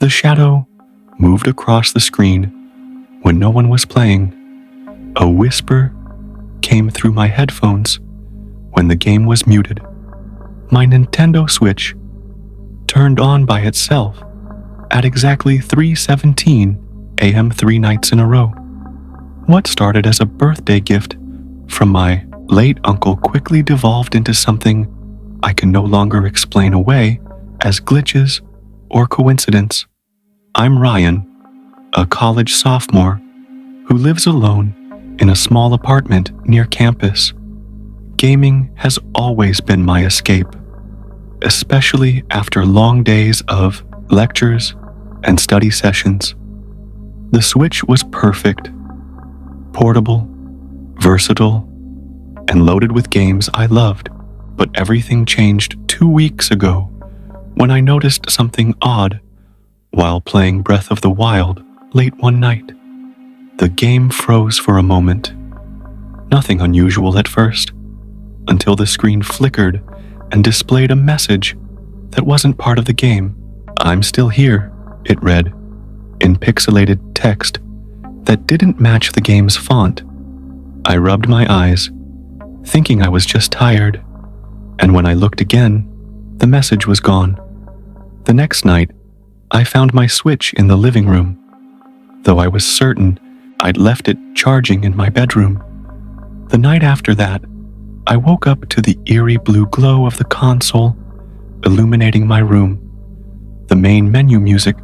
The shadow moved across the screen when no one was playing. A whisper came through my headphones when the game was muted. My Nintendo Switch turned on by itself at exactly 3:17 a.m. 3 nights in a row. What started as a birthday gift from my late uncle quickly devolved into something I can no longer explain away as glitches or coincidence. I'm Ryan, a college sophomore who lives alone in a small apartment near campus. Gaming has always been my escape, especially after long days of lectures and study sessions. The Switch was perfect, portable, versatile, and loaded with games I loved. But everything changed 2 weeks ago when I noticed something odd while playing Breath of the Wild late one night. The game froze for a moment. Nothing unusual at first, until the screen flickered and displayed a message that wasn't part of the game. "I'm still here," it read, in pixelated text that didn't match the game's font. I rubbed my eyes, thinking I was just tired, and when I looked again, the message was gone. The next night, I found my Switch in the living room, though I was certain I'd left it charging in my bedroom. The night after that, I woke up to the eerie blue glow of the console illuminating my room, the main menu music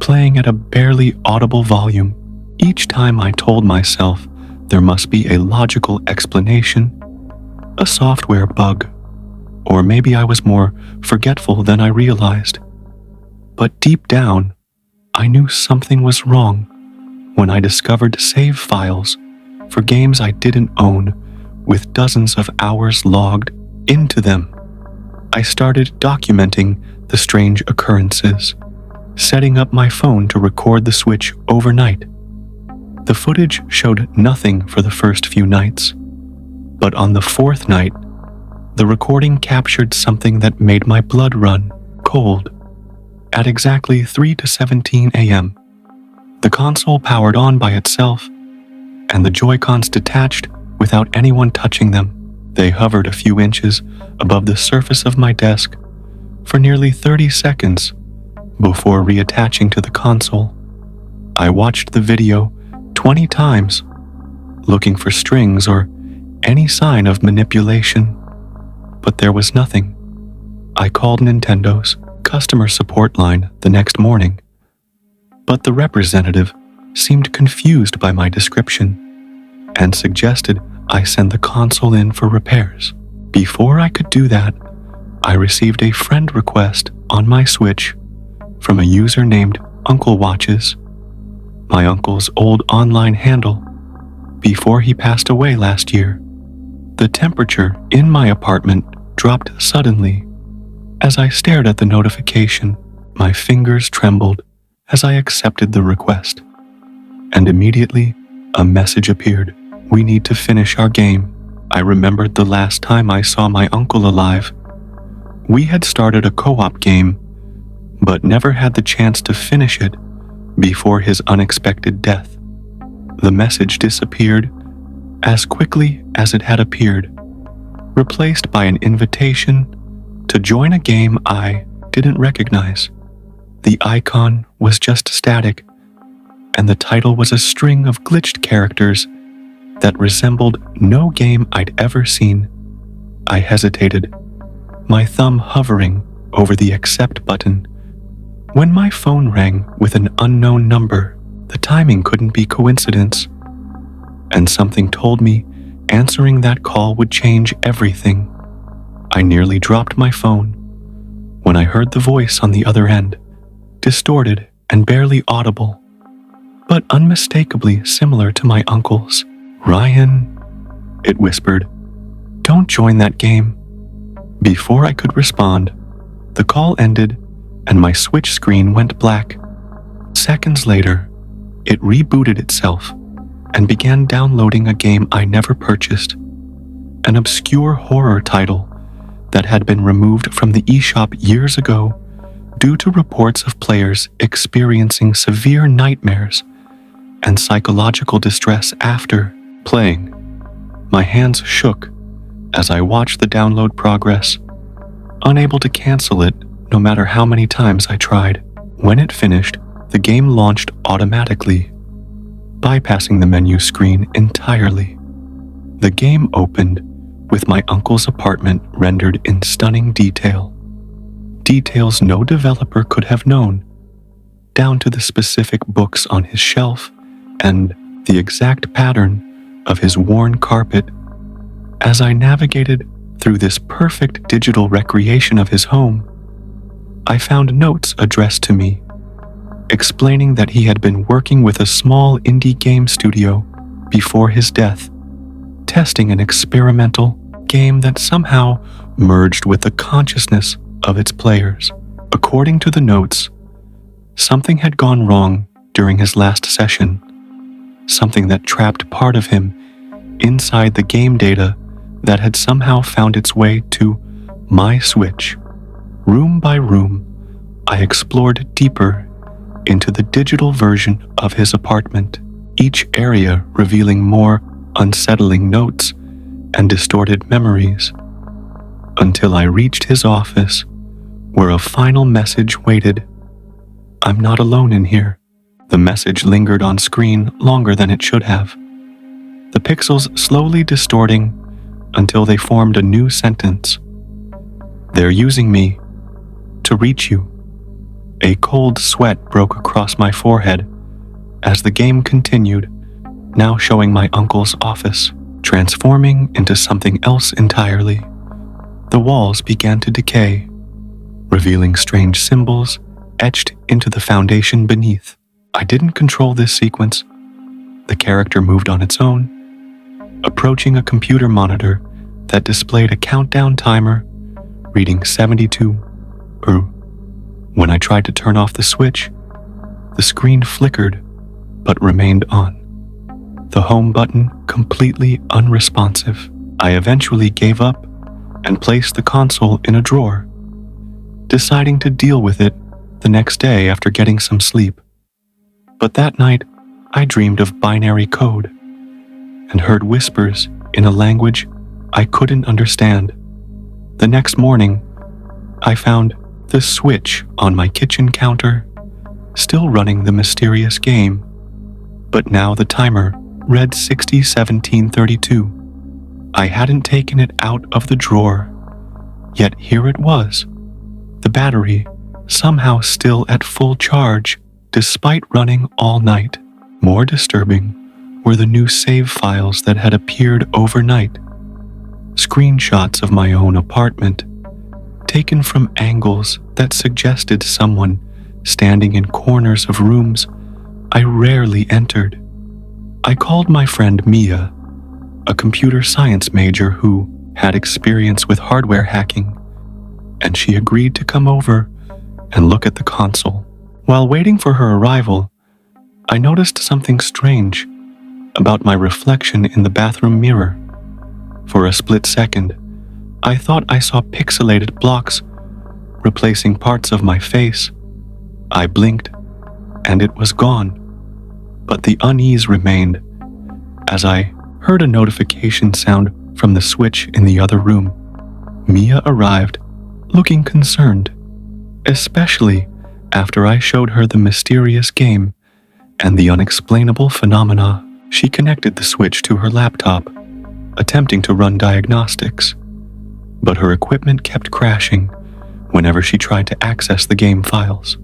playing at a barely audible volume. Each time I told myself there must be a logical explanation, a software bug, or maybe I was more forgetful than I realized. But deep down, I knew something was wrong when I discovered save files for games I didn't own with dozens of hours logged into them. I started documenting the strange occurrences, setting up my phone to record the Switch overnight. The footage showed nothing for the first few nights, but on the fourth night, the recording captured something that made my blood run cold. At exactly 3 to 17 a.m., the console powered on by itself, and the Joy-Cons detached without anyone touching them. They hovered a few inches above the surface of my desk for nearly 30 seconds before reattaching to the console. I watched the video 20 times, looking for strings or any sign of manipulation, but there was nothing. I called Nintendo's customer support line the next morning, but the representative seemed confused by my description and suggested I send the console in for repairs. Before I could do that, I received a friend request on my Switch from a user named Uncle Watches, my uncle's old online handle, before he passed away last year. The temperature in my apartment dropped suddenly as I stared at the notification. My fingers trembled as I accepted the request, and immediately a message appeared. "We need to finish our game." I remembered the last time I saw my uncle alive. We had started a co-op game, but never had the chance to finish it before his unexpected death. The message disappeared as quickly as it had appeared, replaced by an invitation to join a game I didn't recognize. The icon was just static, and the title was a string of glitched characters that resembled no game I'd ever seen. I hesitated, my thumb hovering over the accept button, when my phone rang with an unknown number. The timing couldn't be coincidence, and something told me answering that call would change everything. I nearly dropped my phone when I heard the voice on the other end, distorted and barely audible, but unmistakably similar to my uncle's. "Ryan," it whispered, "don't join that game." Before I could respond, the call ended and my Switch screen went black. Seconds later, it rebooted itself and began downloading a game I never purchased, an obscure horror title that had been removed from the eShop years ago due to reports of players experiencing severe nightmares and psychological distress after playing. My hands shook as I watched the download progress, unable to cancel it no matter how many times I tried. When it finished, the game launched automatically, bypassing the menu screen entirely. The game opened with my uncle's apartment rendered in stunning detail. Details no developer could have known, down to the specific books on his shelf and the exact pattern of his worn carpet. As I navigated through this perfect digital recreation of his home, I found notes addressed to me, explaining that he had been working with a small indie game studio before his death, testing an experimental game that somehow merged with the consciousness of its players. According to the notes, something had gone wrong during his last session, something that trapped part of him inside the game data that had somehow found its way to my Switch. Room by room, I explored deeper into the digital version of his apartment, each area revealing more unsettling notes and distorted memories, until I reached his office, where a final message waited. "I'm not alone in here." The message lingered on screen longer than it should have, the pixels slowly distorting until they formed a new sentence. "They're using me to reach you." A cold sweat broke across my forehead as the game continued, now showing my uncle's office, transforming into something else entirely. The walls began to decay, revealing strange symbols etched into the foundation beneath. I didn't control this sequence. The character moved on its own, approaching a computer monitor that displayed a countdown timer reading 72. When I tried to turn off the switch, the screen flickered but remained on, the home button completely unresponsive. I eventually gave up and placed the console in a drawer, deciding to deal with it the next day after getting some sleep. But that night, I dreamed of binary code and heard whispers in a language I couldn't understand. The next morning, I found the Switch on my kitchen counter, still running the mysterious game, but now the timer read 60:17:32. I hadn't taken it out of the drawer, yet here it was, the battery somehow still at full charge despite running all night. More disturbing were the new save files that had appeared overnight, screenshots of my own apartment, taken from angles that suggested someone standing in corners of rooms I rarely entered. I called my friend Mia, a computer science major who had experience with hardware hacking, and she agreed to come over and look at the console. While waiting for her arrival, I noticed something strange about my reflection in the bathroom mirror. For a split second, I thought I saw pixelated blocks replacing parts of my face. I blinked, and it was gone. But the unease remained as I heard a notification sound from the switch in the other room. Mia arrived, looking concerned, especially after I showed her the mysterious game and the unexplainable phenomena. She connected the switch to her laptop, attempting to run diagnostics, but her equipment kept crashing whenever she tried to access the game files.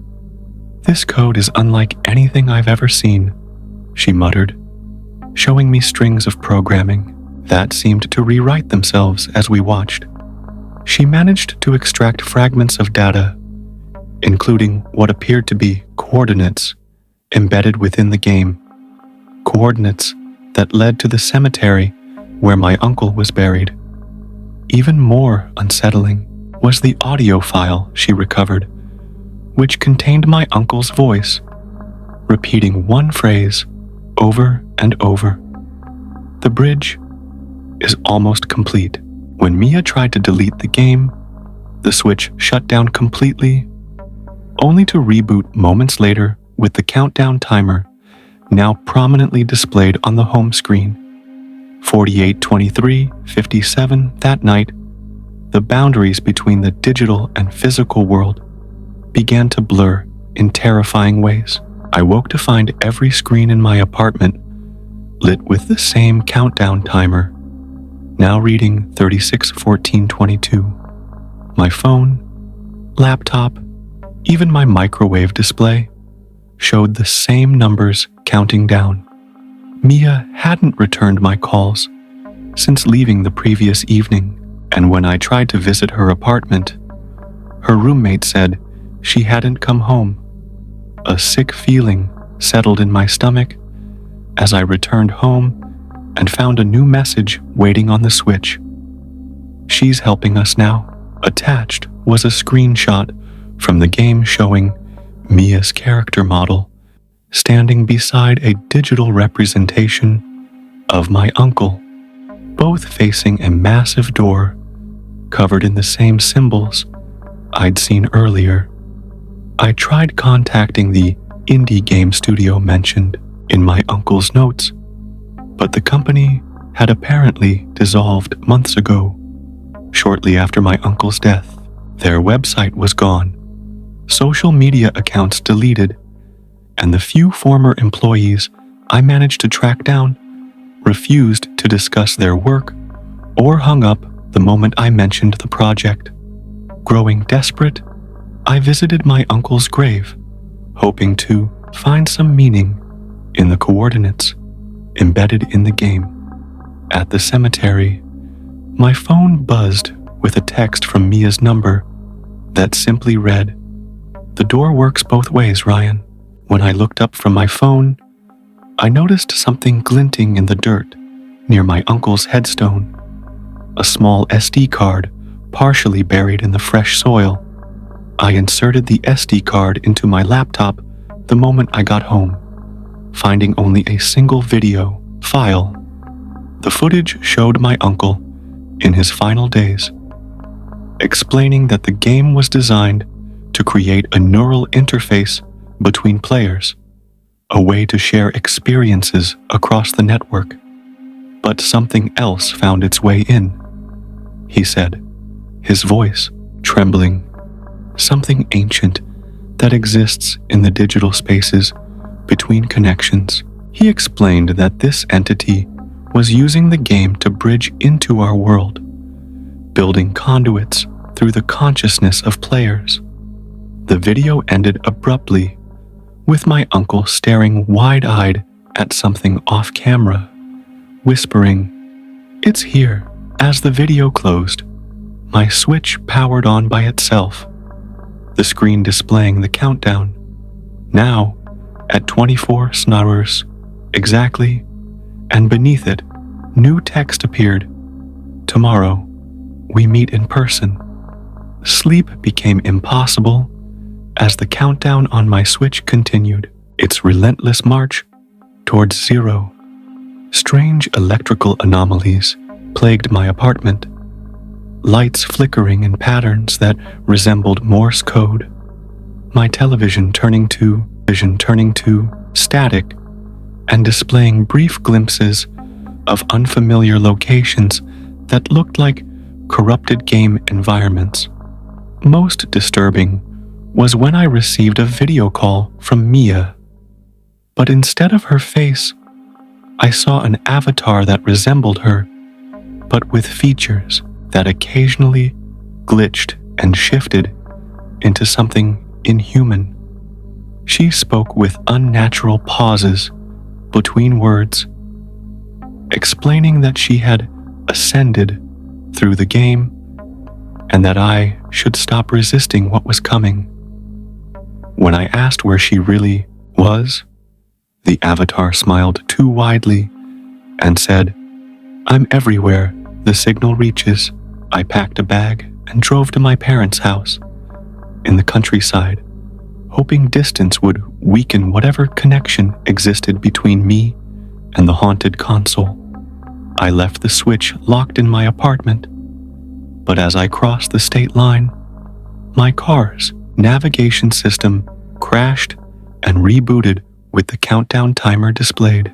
"This code is unlike anything I've ever seen," she muttered, showing me strings of programming that seemed to rewrite themselves as we watched. She managed to extract fragments of data, including what appeared to be coordinates embedded within the game, coordinates that led to the cemetery where my uncle was buried. Even more unsettling was the audio file she recovered, which contained my uncle's voice, repeating one phrase over and over. "The bridge is almost complete." When Mia tried to delete the game, the switch shut down completely, only to reboot moments later with the countdown timer now prominently displayed on the home screen. 48:23:57 that night, the boundaries between the digital and physical world began to blur in terrifying ways. I woke to find every screen in my apartment lit with the same countdown timer, now reading 36:14:22. My phone, laptop, even my microwave display showed the same numbers counting down. Mia hadn't returned my calls since leaving the previous evening, and when I tried to visit her apartment, her roommate said she hadn't come home. A sick feeling settled in my stomach as I returned home and found a new message waiting on the switch. "She's helping us now." Attached was a screenshot from the game showing Mia's character model standing beside a digital representation of my uncle, both facing a massive door covered in the same symbols I'd seen earlier. I tried contacting the indie game studio mentioned in my uncle's notes, but the company had apparently dissolved months ago, shortly after my uncle's death. Their website was gone, social media accounts deleted, and the few former employees I managed to track down refused to discuss their work or hung up the moment I mentioned the project. Growing desperate, I visited my uncle's grave, hoping to find some meaning in the coordinates embedded in the game. At the cemetery, my phone buzzed with a text from Mia's number that simply read, "The door works both ways, Ryan." When I looked up from my phone, I noticed something glinting in the dirt near my uncle's headstone, a small SD card partially buried in the fresh soil. I inserted the SD card into my laptop the moment I got home, finding only a single video file. The footage showed my uncle in his final days, explaining that the game was designed to create a neural interface between players, a way to share experiences across the network. But something else found its way in, he said, his voice trembling. Something ancient that exists in the digital spaces between connections. He explained that this entity was using the game to bridge into our world, building conduits through the consciousness of players. The video ended abruptly, with my uncle staring wide-eyed at something off-camera, whispering, "It's here." As the video closed, my switch powered on by itself, the screen displaying the countdown. Now, at 24 snarers exactly, and beneath it, new text appeared. "Tomorrow, we meet in person." Sleep became impossible as the countdown on my switch continued, its relentless march towards zero. Strange electrical anomalies plagued my apartment, lights flickering in patterns that resembled Morse code, my television turning to static and displaying brief glimpses of unfamiliar locations that looked like corrupted game environments. Most disturbing was when I received a video call from Mia, but instead of her face, I saw an avatar that resembled her, but with features that occasionally glitched and shifted into something inhuman. She spoke with unnatural pauses between words, explaining that she had ascended through the game and that I should stop resisting what was coming. When I asked where she really was, the avatar smiled too widely and said, "I'm everywhere the signal reaches." I packed a bag and drove to my parents' house in the countryside, hoping distance would weaken whatever connection existed between me and the haunted console. I left the switch locked in my apartment, but as I crossed the state line, my cars navigation system crashed and rebooted with the countdown timer displayed.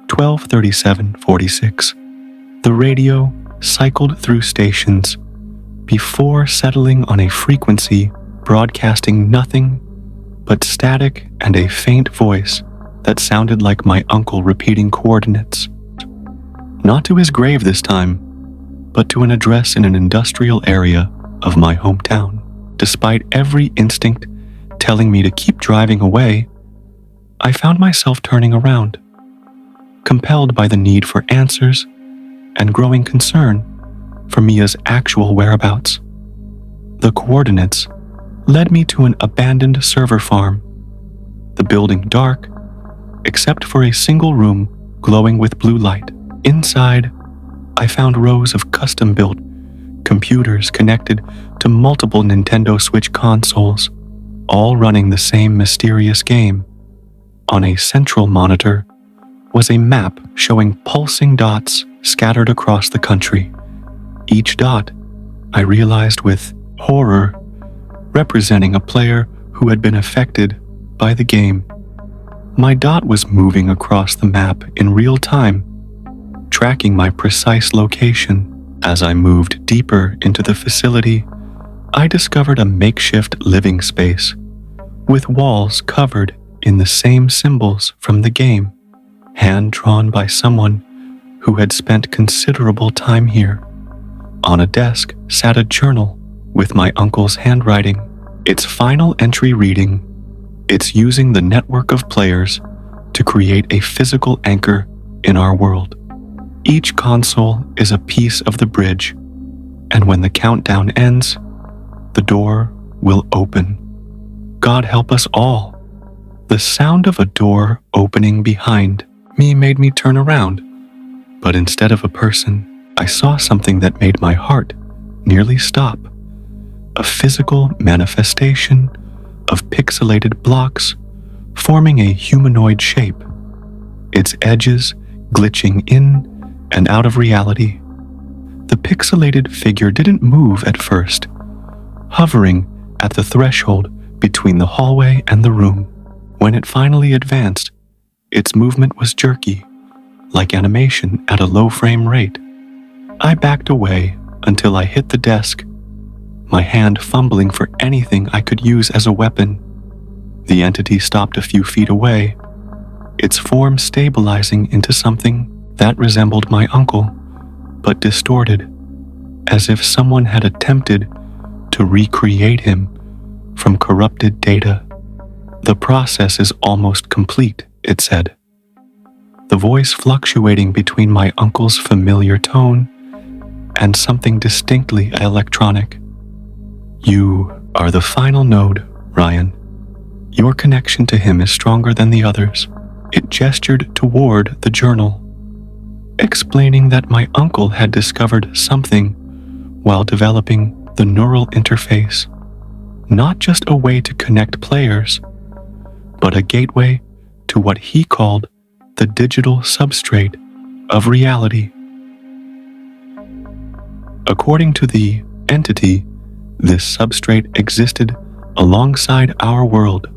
12:37:46. The radio cycled through stations before settling on a frequency broadcasting nothing but static and a faint voice that sounded like my uncle repeating coordinates. Not to his grave this time, but to an address in an industrial area of my hometown. Despite every instinct telling me to keep driving away, I found myself turning around, compelled by the need for answers and growing concern for Mia's actual whereabouts. The coordinates led me to an abandoned server farm, the building dark, except for a single room glowing with blue light. Inside, I found rows of custom-built computers connected to multiple Nintendo Switch consoles, all running the same mysterious game. On a central monitor was a map showing pulsing dots scattered across the country. Each dot, I realized with horror, representing a player who had been affected by the game. My dot was moving across the map in real time, tracking my precise location. As I moved deeper into the facility, I discovered a makeshift living space, with walls covered in the same symbols from the game, hand-drawn by someone who had spent considerable time here. On a desk sat a journal with my uncle's handwriting, its final entry reading, "It's using the network of players to create a physical anchor in our world. Each console is a piece of the bridge, and when the countdown ends, the door will open. God help us all." The sound of a door opening behind me made me turn around, but instead of a person, I saw something that made my heart nearly stop. A physical manifestation of pixelated blocks forming a humanoid shape, its edges glitching in and out of reality. The pixelated figure didn't move at first, hovering at the threshold between the hallway and the room. When it finally advanced, its movement was jerky, like animation at a low frame rate. I backed away until I hit the desk, my hand fumbling for anything I could use as a weapon. The entity stopped a few feet away, its form stabilizing into something that resembled my uncle, but distorted, as if someone had attempted to recreate him from corrupted data. "The process is almost complete," it said, the voice fluctuating between my uncle's familiar tone and something distinctly electronic. "You are the final node, Ryan. Your connection to him is stronger than the others." It gestured toward the journal, explaining that my uncle had discovered something while developing the neural interface, not just a way to connect players, but a gateway to what he called the digital substrate of reality. According to the entity, this substrate existed alongside our world,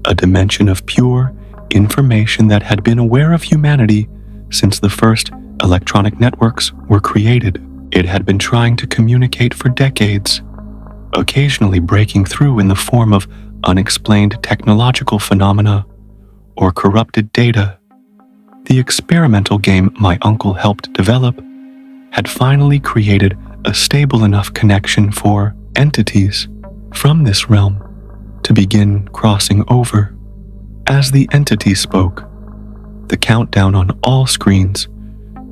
a dimension of pure information that had been aware of humanity since the first electronic networks were created. It had been trying to communicate for decades, occasionally breaking through in the form of unexplained technological phenomena or corrupted data. The experimental game my uncle helped develop had finally created a stable enough connection for entities from this realm to begin crossing over. As the entity spoke, the countdown on all screens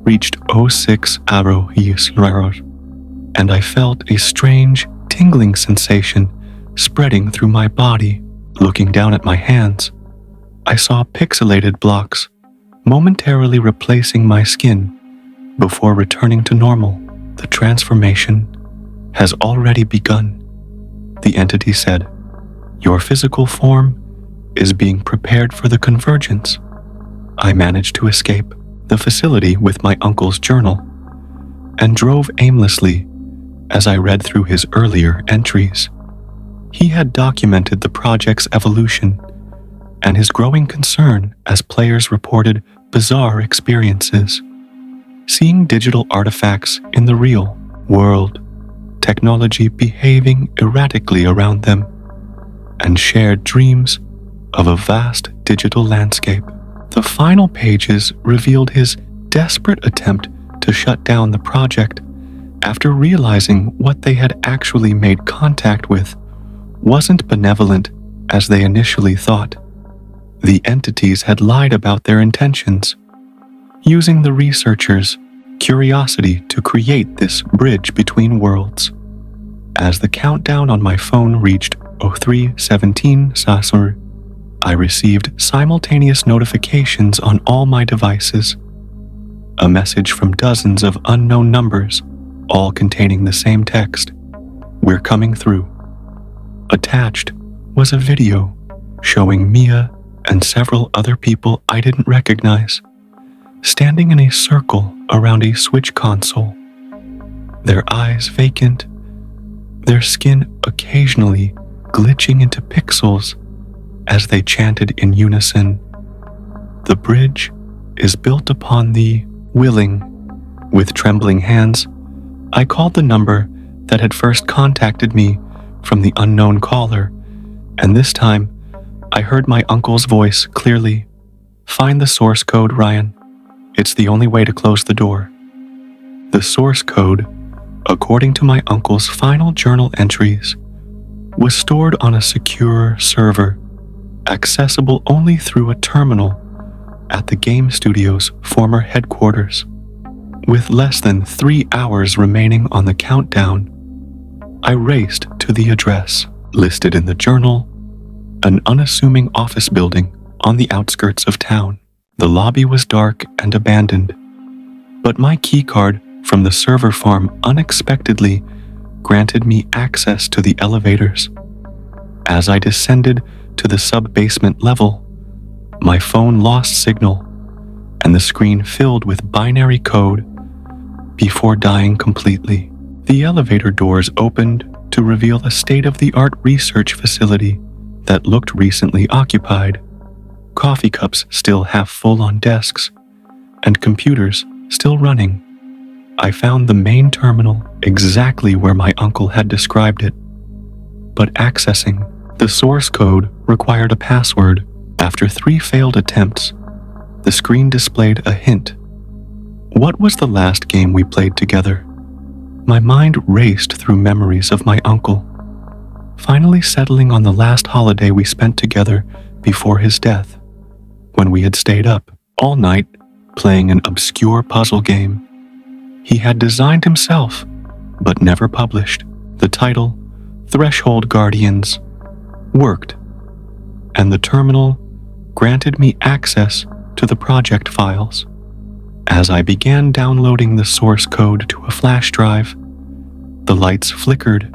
reached 06 hours, and I felt a strange, tingling sensation spreading through my body. Looking down at my hands, I saw pixelated blocks momentarily replacing my skin before returning to normal. "The transformation has already begun," the entity said. "Your physical form is being prepared for the convergence." I managed to escape the facility with my uncle's journal and drove aimlessly as I read through his earlier entries. He had documented the project's evolution and his growing concern as players reported bizarre experiences. Seeing digital artifacts in the real world, technology behaving erratically around them, and shared dreams of a vast digital landscape. The final pages revealed his desperate attempt to shut down the project after realizing what they had actually made contact with wasn't benevolent as they initially thought. The entities had lied about their intentions, using the researchers' curiosity to create this bridge between worlds. As the countdown on my phone reached 03:17 Sasur, I received simultaneous notifications on all my devices. A message from dozens of unknown numbers, all containing the same text: "We're coming through." Attached was a video showing Mia and several other people I didn't recognize, standing in a circle around a Switch console, their eyes vacant, their skin occasionally glitching into pixels as they chanted in unison, "The bridge is built upon the willing." With trembling hands, I called the number that had first contacted me from the unknown caller, and this time I heard my uncle's voice clearly. "Find the source code, Ryan. It's the only way to close the door." The source code, according to my uncle's final journal entries, was stored on a secure server, accessible only through a terminal at the game studio's former headquarters. With less than 3 hours remaining on the countdown, I raced to the address listed in the journal, an unassuming office building on the outskirts of town. The lobby was dark and abandoned, but my keycard from the server farm unexpectedly granted me access to the elevators. As I descended to the sub-basement level, my phone lost signal and the screen filled with binary code before dying completely. The elevator doors opened to reveal a state-of-the-art research facility that looked recently occupied, coffee cups still half full on desks, and computers still running. I found the main terminal exactly where my uncle had described it, but accessing the source code required a password. After 3 failed attempts, the screen displayed a hint. What was the last game we played together? My mind raced through memories of my uncle, finally settling on the last holiday we spent together before his death, when we had stayed up all night playing an obscure puzzle game he had designed himself but never published. The title, Threshold Guardians, worked, and the terminal granted me access to the project files. As I began downloading the source code to a flash drive, the lights flickered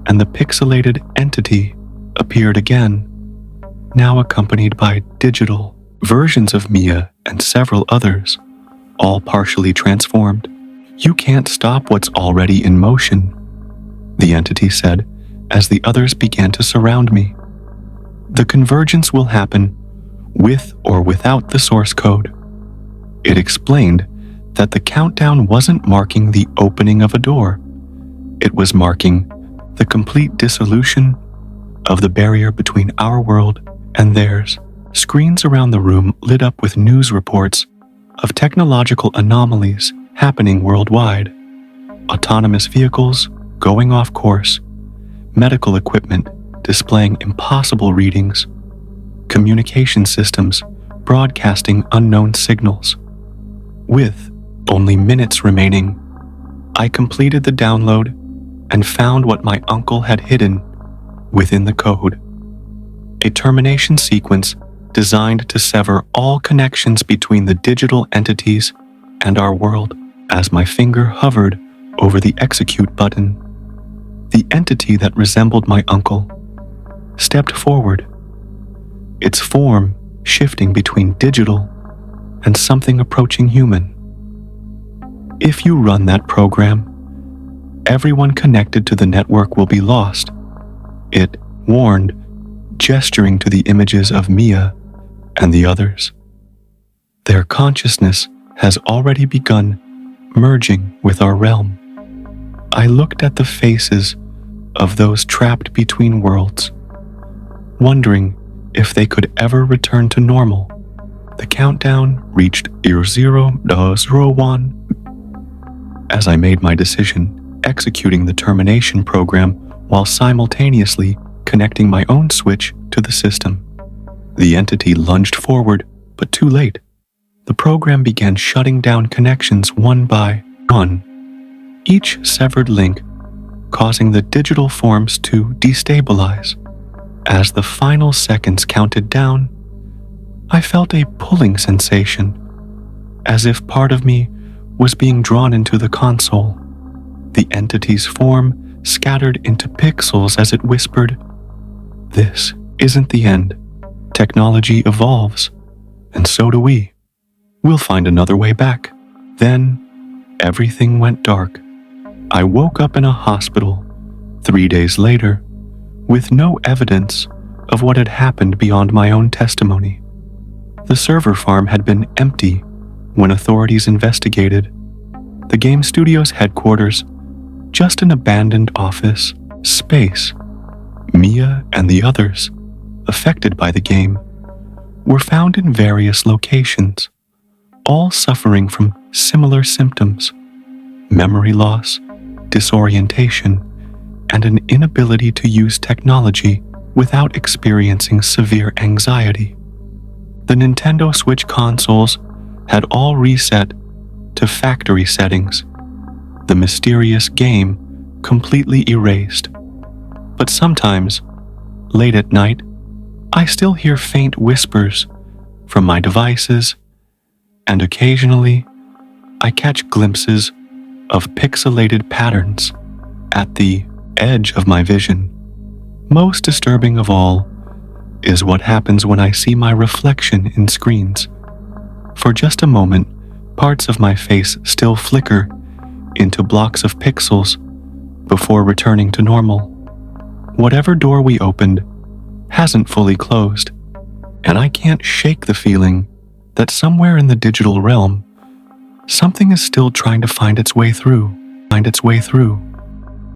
and the pixelated entity appeared again, now accompanied by digital versions of Mia and several others, all partially transformed. "You can't stop what's already in motion," the entity said as the others began to surround me. "The convergence will happen with or without the source code." It explained that the countdown wasn't marking the opening of a door. It was marking the complete dissolution of the barrier between our world and theirs. Screens around the room lit up with news reports of technological anomalies happening worldwide. Autonomous vehicles going off course, medical equipment displaying impossible readings, communication systems broadcasting unknown signals. With only minutes remaining, I completed the download and found what my uncle had hidden within the code. A termination sequence designed to sever all connections between the digital entities and our world. As my finger hovered over the execute button, the entity that resembled my uncle stepped forward, its form shifting between digital and something approaching human. If you run that program, everyone connected to the network will be lost. It warned, gesturing to the images of Mia and the others. Their consciousness has already begun merging with our realm. I looked at the faces of those trapped between worlds, wondering if they could ever return to normal. The countdown reached 0001 as I made my decision, executing the termination program while simultaneously connecting my own switch to the system. The entity lunged forward, but too late. The program began shutting down connections one by one, each severed link causing the digital forms to destabilize. As the final seconds counted down, I felt a pulling sensation, as if part of me was being drawn into the console. The entity's form scattered into pixels as it whispered, "This isn't the end. Technology evolves, and so do we. We'll find another way back." Then, everything went dark. I woke up in a hospital 3 days later, with no evidence of what had happened beyond my own testimony. The server farm had been empty when authorities investigated. The game studio's headquarters, just an abandoned office space. Mia and the others, affected by the game, were found in various locations, all suffering from similar symptoms: memory loss, disorientation, and an inability to use technology without experiencing severe anxiety. The Nintendo Switch consoles had all reset to factory settings, the mysterious game completely erased. But sometimes, late at night, I still hear faint whispers from my devices, and occasionally I catch glimpses of pixelated patterns at the edge of my vision. Most disturbing of all is what happens when I see my reflection in screens. For just a moment, parts of my face still flicker into blocks of pixels before returning to normal. Whatever door we opened hasn't fully closed, and I can't shake the feeling that somewhere in the digital realm, something is still trying to find its way through.